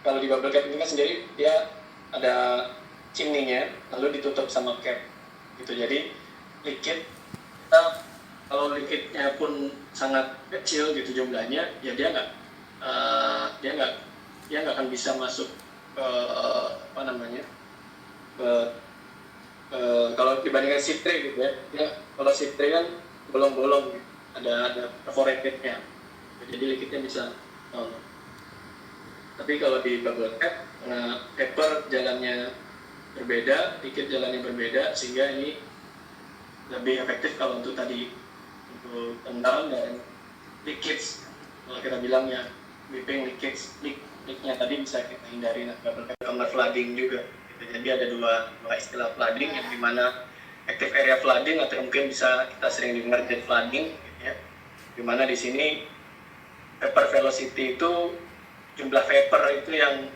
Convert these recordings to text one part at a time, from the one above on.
kalau di bubble cap ini kan sendiri dia ada chimney-nya, lalu ditutup sama cap gitu. Jadi liquid kita, kalau liquidnya pun sangat kecil gitu jumlahnya, ya dia nggak akan bisa masuk ke kalau dibandingkan sitre gitu ya, kalau sitre kan bolong-bolong gitu, ada perforated-nya, jadi liquidnya bisa tapi kalau di bubble cap, karena paper jalannya berbeda, liquid jalannya berbeda, sehingga ini lebih efektif kalau untuk tadi untuk tendang dan leakage. Kalau kita bilang ya whipping leakage, leaknya tadi bisa kita hindari. Nah, bubble cap kamar flooding juga. Jadi ada dua istilah flooding, yang dimana active area flooding atau mungkin bisa kita sering dengar jet flooding, gitu ya. Dimana di sini vapor velocity itu jumlah vapor itu yang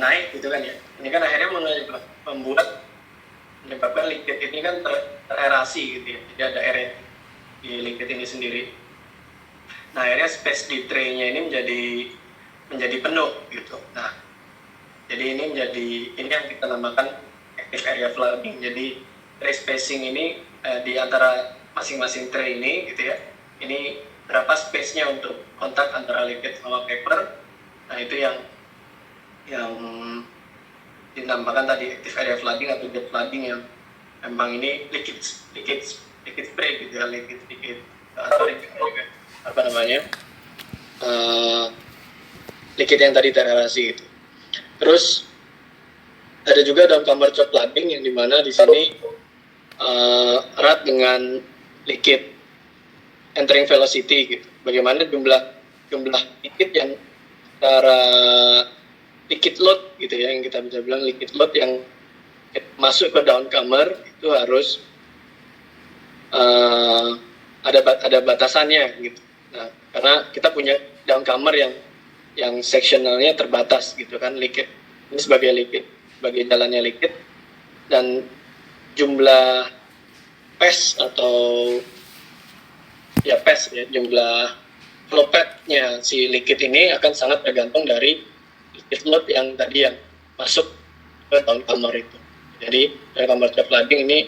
naik gitu kan ya. Ini kan akhirnya menyebabkan liquid ini kan tererasi gitu ya. Jadi ada area di liquid ini sendiri. Nah, akhirnya space di tray-nya ini menjadi penuh gitu. Nah, jadi ini yang kita namakan active area flooding. Jadi tray spacing ini di antara masing-masing tray ini gitu ya. Ini berapa space-nya untuk kontak antara liquid sama paper. Nah, itu yang dinamakan tadi active area flooding atau jet flooding, yang memang ini liquid spray gitu ya, liquid atau liquid yang tadi tererasi gitu. Terus ada juga dalam kamar chop flooding, yang dimana di sini erat dengan liquid entering velocity gitu. Bagaimana jumlah liquid yang secara liquid load gitu ya, yang kita bisa bilang liquid load yang masuk ke down kamar itu harus ada batasannya gitu. Nah, karena kita punya down kamar yang sectionalnya terbatas gitu kan, liquid ini sebagai jalannya liquid, dan jumlah pass atau jumlah flow path-nya si liquid ini akan sangat tergantung dari liquid load yang tadi yang masuk ke down kamar itu. Jadi dari kamar chop flooding ini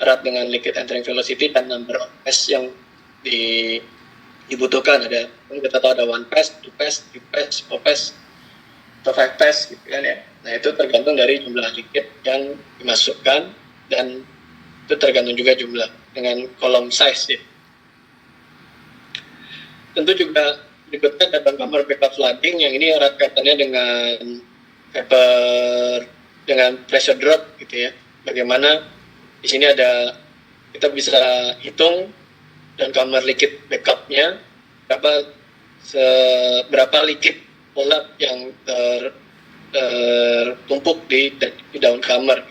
erat dengan liquid entering velocity dan number of pass yang dibutuhkan. Ada, kita tahu ada 1 pass, 2 pass, 3 pass, 4 pass, atau 5 pass gitu kan ya. Nah, itu tergantung dari jumlah liquid yang dimasukkan, dan itu tergantung juga jumlah dengan column size ya. Tentu juga berikutnya ada dalam kamar backup flooding, yang ini erat kaitannya dengan vapor dengan pressure drop gitu ya. Bagaimana di sini kita bisa hitung dan kamar liquid backupnya berapa liquid uap yang tertumpuk di daun kamar.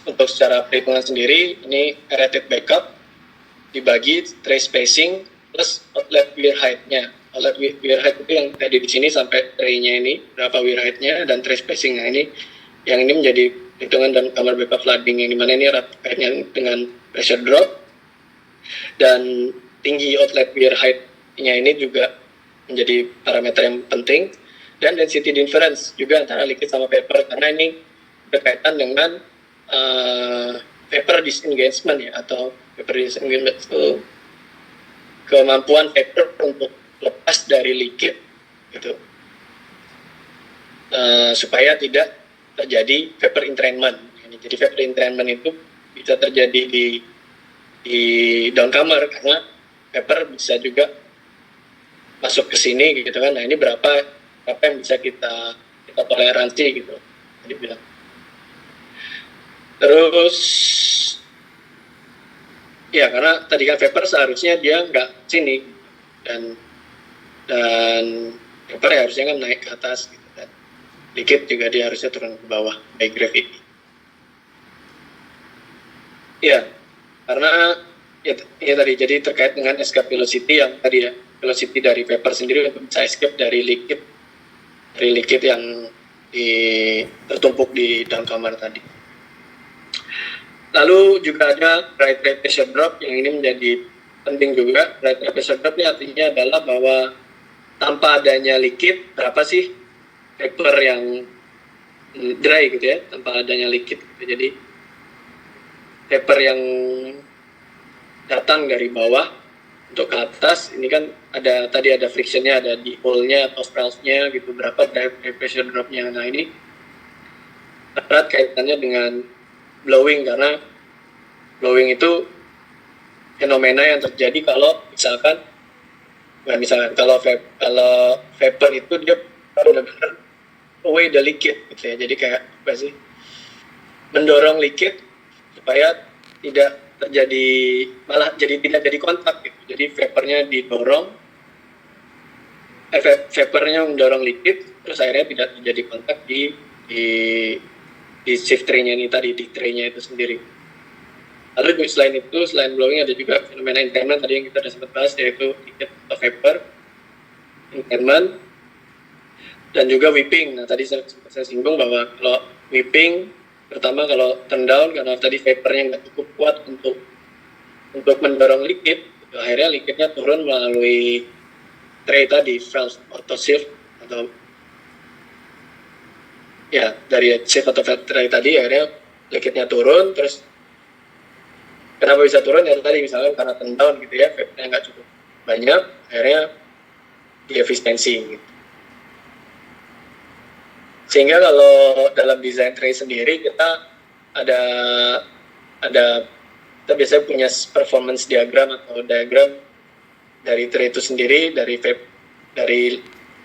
Untuk secara perhitungan sendiri, ini aerated backup dibagi tray spacing plus outlet weir height-nya. Outlet weir height itu yang tadi di sini sampai tray-nya ini berapa weir height-nya, dan tray spacing-nya ini yang ini menjadi hitungan dan kamar backup flooding, yang dimana ini erat kaitannya dengan pressure drop, dan tinggi outlet weir height-nya ini juga menjadi parameter yang penting, dan density difference juga antara liquid sama paper, karena ini berkaitan dengan vapor disengagement ya, atau vapor disengagement itu kemampuan vapor untuk lepas dari liquid gitu, supaya tidak terjadi vapor entrainment. Jadi vapor entrainment itu bisa terjadi di down kamar, karena vapor bisa juga masuk ke sini gitu kan. Nah, ini berapa yang bisa kita toleransi gitu dibilang. Terus ya, karena tadi kan vapor seharusnya dia nggak sini, dan vapor ya harusnya kan naik ke atas gitu, dan liquid juga dia harusnya turun ke bawah by gravity. Ya, karena ya tadi jadi terkait dengan escape velocity yang tadi ya, velocity dari vapor sendiri untuk bisa escape dari liquid yang tertumpuk di dalam kamar tadi. Lalu juga ada bright red pressure drop, yang ini menjadi penting juga. Right pressure drop ini artinya adalah bahwa tanpa adanya liquid, berapa sih vapor yang dry gitu ya, tanpa adanya liquid gitu. Jadi vapor yang datang dari bawah untuk ke atas, ini kan tadi ada frictionnya, ada di hole-nya atau valve-nya gitu, berapa dry pressure drop-nya. Nah ini erat kaitannya dengan blowing, karena blowing itu fenomena yang terjadi kalau kalau vapor itu dia benar-benar away the liquid gitu ya. Jadi kayak apa sih, mendorong liquid supaya tidak terjadi, malah jadi tidak jadi kontak gitu. Jadi vapornya didorong, vapornya mendorong liquid, terus akhirnya tidak terjadi kontak di shift tray-nya ini tadi, di tray-nya itu sendiri. Lalu selain blowing ada juga fenomena entailment tadi yang kita sudah sempat bahas, yaitu liquid atau vapor, entailment, dan juga whipping. Nah tadi saya singgung bahwa kalau whipping, pertama kalau turn down, karena tadi vapornya nggak cukup kuat untuk mendorong liquid, akhirnya liquidnya turun melalui tray tadi, valve atau sieve, atau ya dari sieve atau valve tray tadi, akhirnya liquidnya turun. Terus kenapa bisa turun? Ya tadi misalnya karena turn down gitu ya, vapornya nggak cukup banyak, akhirnya diefisiensi gitu. Sehingga kalau dalam desain tray sendiri kita kita biasanya punya performance diagram atau diagram dari tray itu sendiri, dari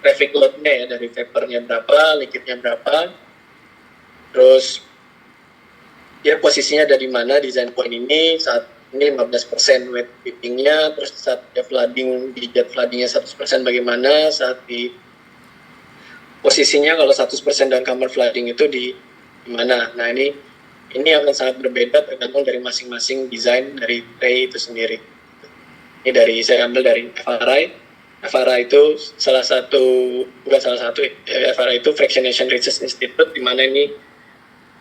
traffic load-nya ya, dari vapornya berapa, liquidnya berapa, terus ya posisinya ada di mana design point ini. Saat ini 15% wet whipping-nya, terus saat di jet flooding-nya 100% bagaimana, saat di posisinya kalau 100% dan kamar flooding itu di mana. Nah ini akan sangat berbeda tergantung dari masing-masing desain dari tray itu sendiri. Ini saya ambil dari FRI. FRI itu FRI itu Fractionation Research Institute, di mana ini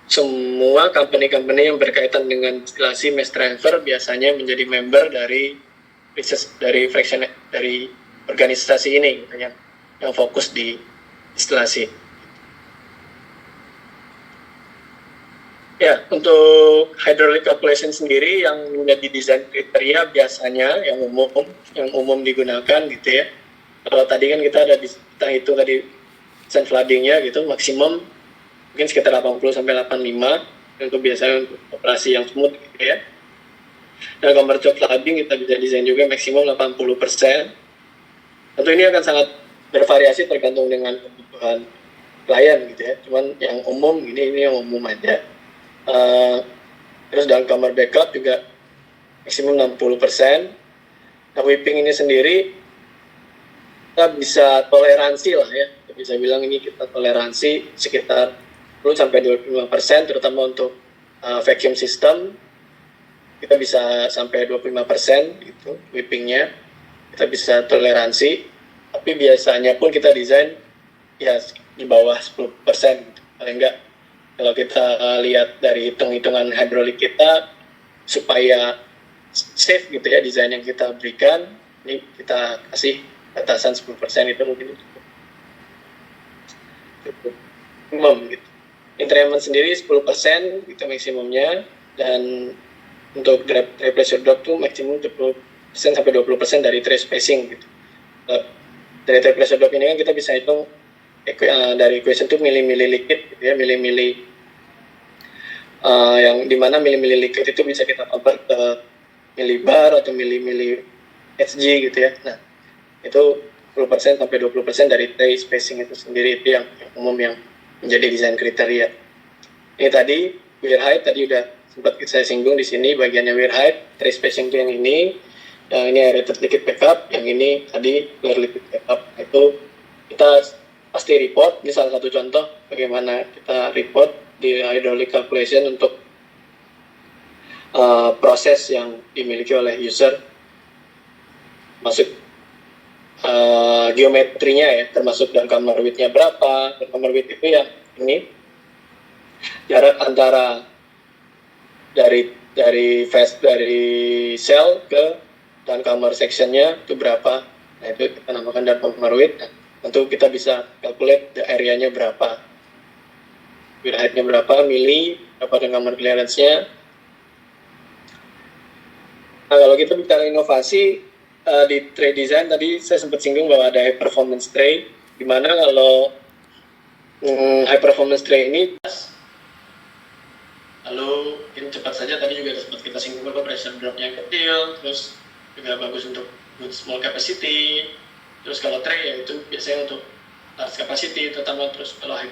semua company-company yang berkaitan dengan distilasi mass transfer biasanya menjadi member dari organisasi ini gitu, yang fokus di distilasi. Ya, untuk hydraulic calculation sendiri yang menjadi desain kriteria biasanya yang umum digunakan gitu ya. Kalau tadi kan kita hitung tadi desain flooding-nya gitu, maksimum mungkin sekitar 80-85 untuk biasanya untuk operasi yang smooth gitu ya. Dan commercial flooding kita bisa desain juga maksimum 80%. Tentu ini akan sangat bervariasi tergantung dengan kebutuhan klien gitu ya. Cuman yang umum ini yang umum aja. Terus dalam kamar backup juga maksimum 60%. Nah, whipping ini sendiri kita bisa toleransi lah ya. Kita bisa bilang ini kita toleransi sekitar 10-25%, terutama untuk vacuum system. Kita bisa sampai 25% gitu whippingnya. Kita bisa toleransi, tapi biasanya pun kita desain ya di bawah 10% gitu. Paling enggak kalau kita lihat dari hitung-hitungan hidrolik kita, supaya safe gitu ya desain yang kita berikan, ini kita kasih batasan 10% itu mungkin cukup minimum gitu. Entrainment sendiri 10% itu maksimumnya, dan untuk dry pressure drop tuh maksimum 10% sampai 20% dari tray spacing gitu. Dari dry pressure drop ini kan kita bisa hitung dari equation itu mili-mili liquid gitu ya, mili-mili yang dimana mili-mili liquid itu bisa kita convert ke milibar atau mili-mili Hg gitu ya. Nah itu 10% sampai 20% dari tray spacing itu sendiri, itu yang umum yang menjadi desain kriteria. Ini tadi wear height tadi udah sempat saya singgung di sini, bagiannya wear height, tray spacing itu yang ini aerated liquid backup, yang ini tadi clear liquid backup. Itu kita pasti report. Ini salah satu contoh bagaimana kita report di hydraulic calculation untuk proses yang dimiliki oleh user, masuk geometrinya ya, termasuk dan kamar width-nya berapa. Dan kamar width itu yang ini jarak antara dari cell ke dan kamar sectionnya itu berapa. Nah itu kita namakan dan pemaruit. Nah, tentu kita bisa calculate the area-nya berapa, weir height-nya berapa, mili, berapa dengan kamar clearance-nya. Nah kalau kita bicara inovasi di tray design tadi saya sempat singgung bahwa ada high performance tray, dimana kalau high performance tray ini lalu ini cepat saja, tadi juga sempat kita singgung bahwa pressure drop-nya kecil, terus juga bagus untuk good small capacity. Terus kalau tray ya itu biasanya untuk large capacity terutama. Terus kalau high